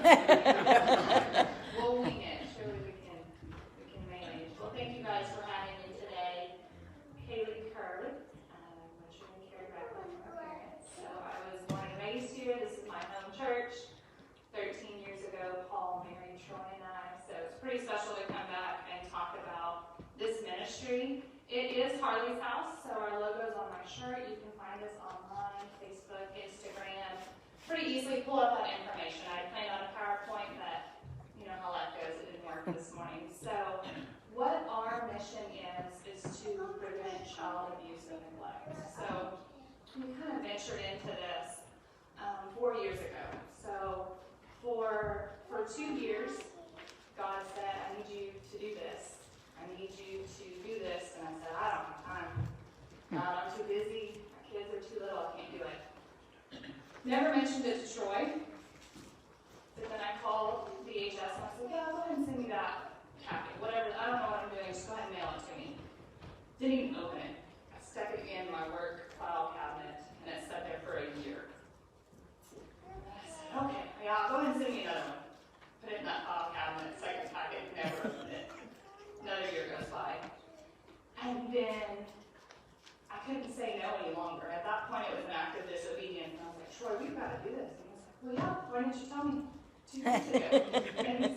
We'll wing it. Surely we can manage. Well, thank you guys for having me today. Kalie, Kerth, which we carried back with my parents. So I was born and raised here. This is my home church. 13 years ago, Paul married Troy and I. So it's pretty special to come back and talk about this ministry. It is Harley's house, so our logo's on my shirt. You can find us online, Facebook, Instagram. Pretty easily pull up that information. I planned on a PowerPoint, but you know how life goes. It didn't work this morning. So what our mission is to prevent child abuse and neglect. So we kind of ventured into this 4 years ago. So for 2 years, God said, I need you to do this. I need you to do this. And I said, I don't have time. I'm too busy. My kids are too little. I can't do it. Never mentioned it to Troy. But then I called DHS and I said, yeah, go ahead and send me that packet. Whatever. I don't know what I'm doing. Just go ahead and mail it to me. Didn't even open it. I stuck it in my work file cabinet and it sat there for a year. And I said, okay, yeah, go ahead and send me another one. Put it in that file cabinet, second packet, never opened it. Another year goes by. And then I couldn't say no any longer. At that point, it was an act of disobedience. And I was like, Troy, we've got to do this. And he was like, well, yeah, why didn't you tell me 2 weeks ago? And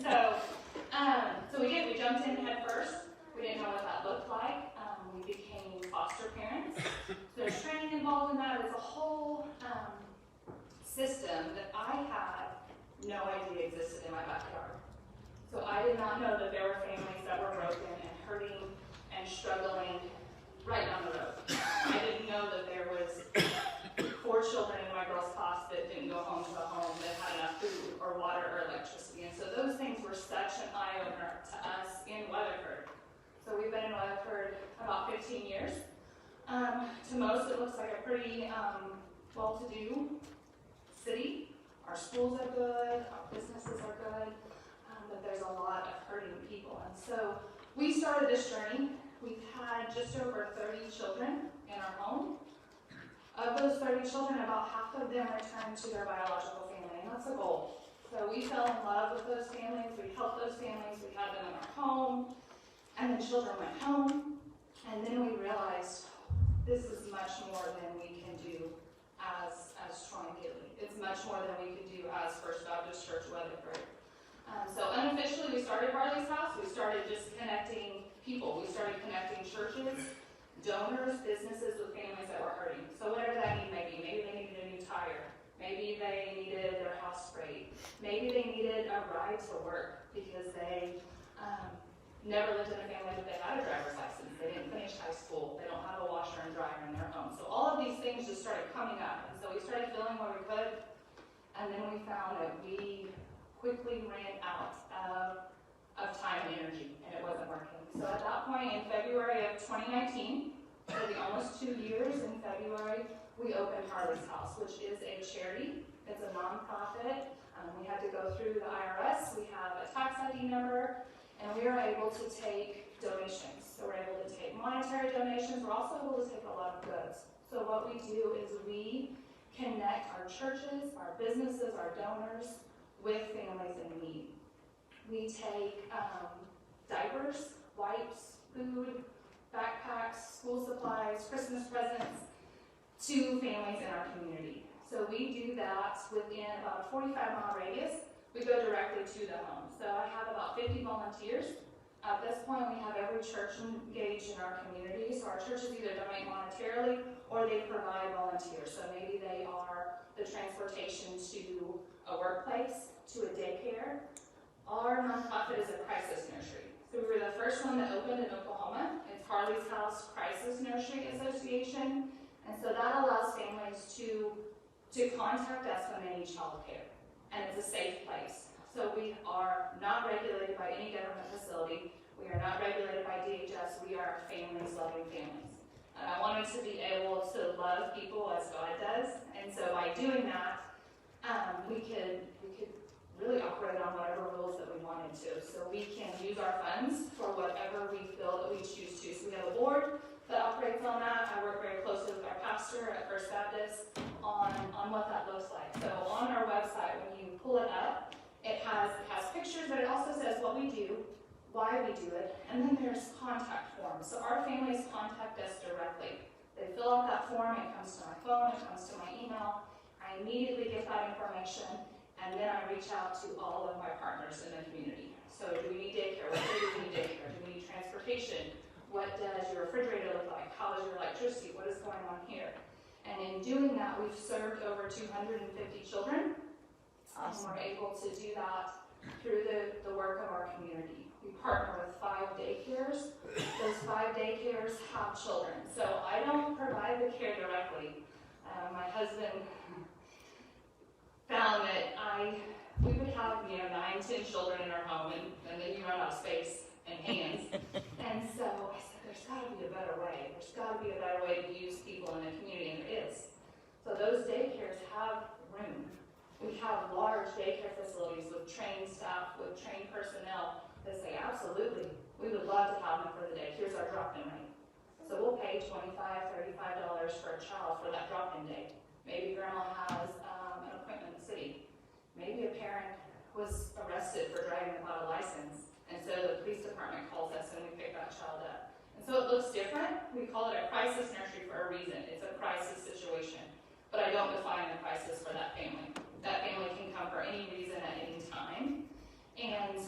so we did. We jumped in head first. We didn't know what that looked like. We became foster parents. So there's training involved in that. It's a whole system that I had no idea existed in my backyard. So I did not know that there were families that were broken and hurting and struggling right down the road. I didn't know that there was 4 children in my girls' class that didn't go home to a home that had enough food or water or electricity. And so those things were such an eye-opener to us in Weatherford. So we've been in Weatherford about 15 years. To most, it looks like a pretty well-to-do city. Our schools are good, our businesses are good, but there's a lot of hurting people. And so we started this journey. We've had just over 30 children in our home. Of those 30 children, about half of them returned to their biological family, and that's a goal. So we fell in love with those families, we helped those families, we had them in our home, and the children went home, and then we realized this is much more than we can do as Troy and Kalie. It's much more than we can do as First Baptist Church Weatherford. So unofficially, we started Harley's house. We started just connecting people. We started connecting churches, donors, businesses with families that were hurting. So whatever that need may be. Maybe they needed a new tire. Maybe they needed their house sprayed. Maybe they needed a ride to work because they never lived in a family that they had a driver's license. They didn't finish high school. They don't have a washer and dryer in their home. So all of these things just started coming up. And so we started filling what we could. And then we found that we quickly ran out of time and energy, and it wasn't working. So at that point, in February of 2019, so almost 2 years in February, we opened Harley's House, which is a charity. It's a nonprofit. We had to go through the IRS. We have a tax ID number, and we are able to take donations. So we're able to take monetary donations. We're also able to take a lot of goods. So what we do is we connect our churches, our businesses, our donors with families in need. We take diapers, wipes, food, backpacks, school supplies, Christmas presents to families in our community. So we do that within about a 45-mile radius. We go directly to the home. So I have about 50 volunteers. At this point, we have every church engaged in our community. So our churches either donate monetarily or they provide volunteers. So maybe they are the transportation to a workplace, to a daycare. Our nonprofit is a crisis nursery. So we were the first one that opened in Oklahoma. It's Harley's House Crisis Nursery Association. And so that allows families to contact us when they need child care. And it's a safe place. So we are not regulated by any government facility. We are not regulated by DHS. We are families loving families. And I wanted to be able to love people as God does. And so by doing that, we could really operate on whatever rules that we wanted to. So we can use our funds for whatever we feel that we choose to. So we have a board that operates on that. I work very closely with our pastor at First Baptist on what that looks like. So on our website, when you pull it up, it why we do it, and then there's contact forms. So our families contact us directly. They fill out that form, it comes to my phone, it comes to my email. I immediately get that information, and then I reach out to all of my partners in the community. So do we need daycare? What do we need daycare? Do we need transportation? What does your refrigerator look like? How is your electricity? What is going on here? And in doing that, we've served over 250 children. Awesome. And we're able to do that through the work of our community. We partner with 5 daycares. Those 5 daycares have children. So I don't provide the care directly. My husband found that we would have 9, 10 children in our home, and then you run out of space and hands. And so I said, there's got to be a better way. There's got to be a better way to use people in the community, and there is. So those daycares have room. We have large daycare facilities with trained staff, with trained personnel that say, absolutely, we would love to have them for the day. Here's our drop-in rate. So we'll pay $25, $35 for a child for that drop-in day. Maybe grandma has an appointment in the city. Maybe a parent was arrested for driving without a license, and so the police department calls us and we pick that child up. And so it looks different. We call it a crisis nursery for a reason. It's a crisis situation. But I don't define the crisis for that family. That family can come for any reason at any time. And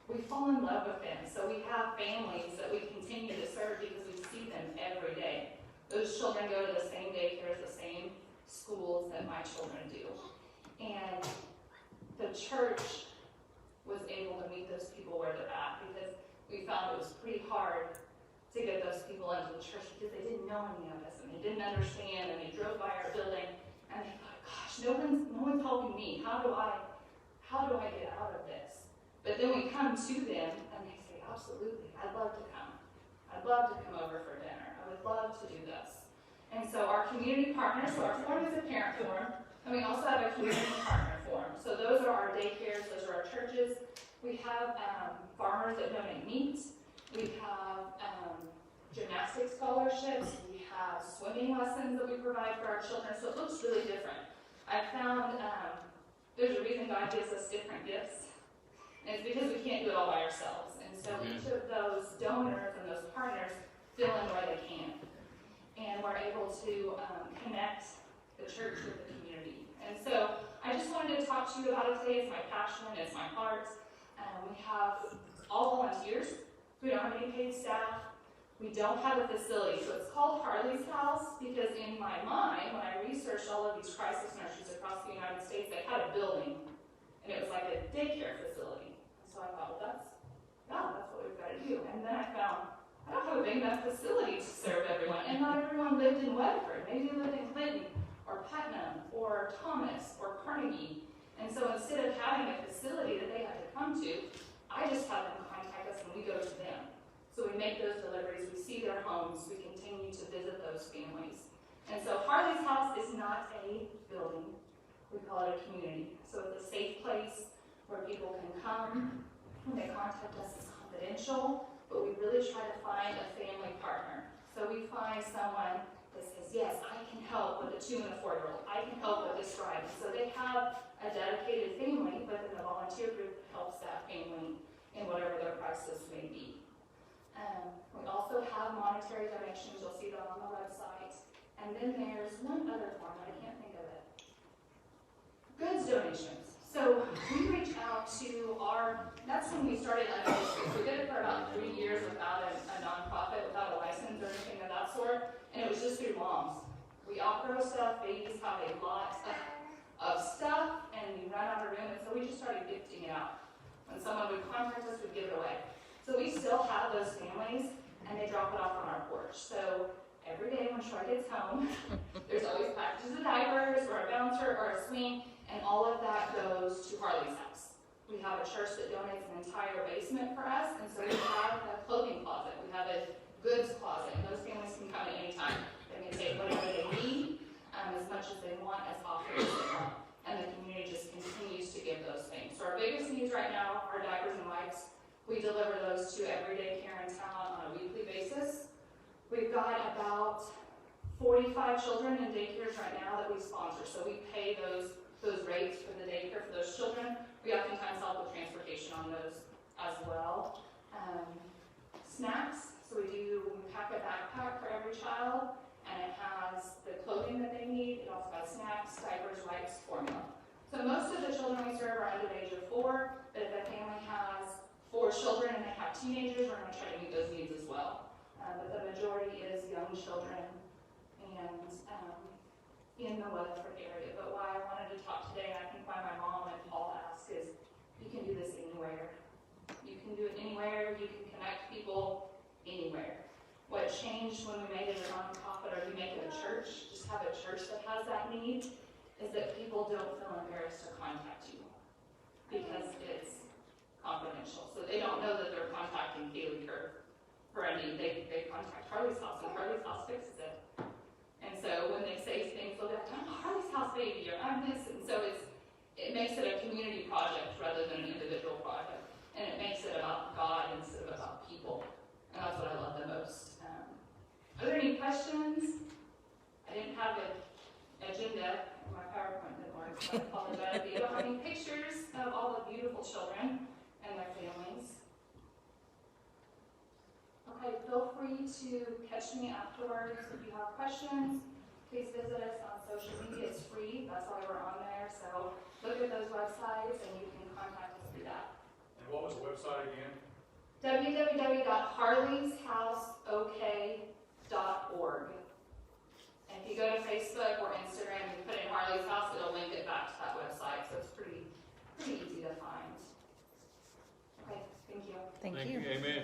we fall in love with them. So we have families that we continue to serve because we see them every day. Those children go to the same daycares, the same schools that my children do. And the church was able to meet those people where they're at because we found it was pretty hard to get those people into the church because they didn't know any of us and they didn't understand, and they drove by our building and they thought, gosh, no one's helping me. How do I get out of this? But then we come to them and they say, absolutely, I'd love to come. I'd love to come over for dinner. I would love to do this. And so our community partners, so our form is a parent form, and we also have a community partner form. So those are our daycares, those are our churches. We have farmers that donate meat. We have gymnastics scholarships. We have swimming lessons that we provide for our children. So it looks really different. I found there's a reason God gives us different gifts. And it's because we can't do it all by ourselves. And so each of those donors and those partners fill in where they can. And we're able to connect the church with the community. And so I just wanted to talk to you about it today. It's my passion, it's my heart. We have all volunteers. We don't have any paid staff. We don't have a facility. So it's called Harley's House because in my mind, when I researched all of these crisis nurseries across the United States, they had a building. And it was like a daycare facility. So I thought, well, that's what we've got to do. And then I found, I don't have a big enough facility to serve everyone. And not everyone lived in Weatherford. Maybe they lived in Clinton, or Putnam, or Thomas, or Carnegie. And so instead of having a facility that they had to come to, I just have them contact us and we go to them. So we make those deliveries, we see their homes, we continue to visit those families. And so Harley's House is not a building. We call it a community. So it's a safe place where people can come. When they contact us, it's confidential, but we really try to find a family partner. So we find someone that says, yes, I can help with a 2- and 4-year-old. I can help with this ride. So they have a dedicated family, but then the volunteer group helps that family in whatever their crisis may be. We also have monetary donations. You'll see that on the website. And then there's one other form, but I can't think of it. Goods donations. So we reach out to that's when we started unofficially. So we did it for about 3 years without a nonprofit, without a license or anything of that sort. And it was just through moms. We outgrow stuff, babies have a lot of stuff, and we run out of room, and so we just started gifting it out. When someone would contact us, we'd give it away. So we still have those families, and they drop it off on our porch. So every day when Troy gets home, there's always packages of diapers, or a bouncer, or a swing, and all of that goes to Harley's House. We have a church that donates an entire basement for us, and so we have a clothing closet. We have a goods closet, and those families can come at any time. They can take whatever they need, as much as they want, as often as they want. And the community just continues to give those things. So our biggest needs right now are diapers and wipes. We deliver those to everyday care in town on a weekly basis. We've got about 45 children in daycares right now that we sponsor. So we pay those rates for the daycare for those children. We oftentimes help with transportation on those as well. Snacks, so we pack a backpack for every child, and it has the clothing that they need. It also has snacks, diapers, wipes, formula. So most of the children we serve are under the age of 4, but if a family has 4 children and they have teenagers, we're going to try to meet those needs as well. But the majority is young children and in the Weatherford area. But why I wanted to talk today, and I think why my mom and Paul asked, is you can do this anywhere. You can do it anywhere. You can connect people anywhere. What changed when we made it a nonprofit, or we make it a church, just have a church that has that need, is that people don't feel embarrassed to contact you because it's confidential. So they don't know that they're contacting Kalie Kerth for a need. They contact Harley's house, and Harley's house fixes it. And so when they say things, they'll be like, I'm Harley's house baby, or I'm this. And so it makes it a community project rather than an individual project. And it makes it about God instead of about people. And that's what I love the most. Are there any questions? I didn't have an agenda. My PowerPoint didn't work, so I apologize. But you don't have any pictures of all the beautiful children and their families. Okay, feel free to catch me afterwards if you have questions. Please visit us on social media. It's free. That's why we're on there. So look at those websites and you can contact us through that. And what was the website again? www.harleysHouseOK.org. And if you go to Facebook or Instagram and you put in Harley's House, it'll link it back to that website. So it's pretty easy to find. Okay, thank you. Thank you. Amen.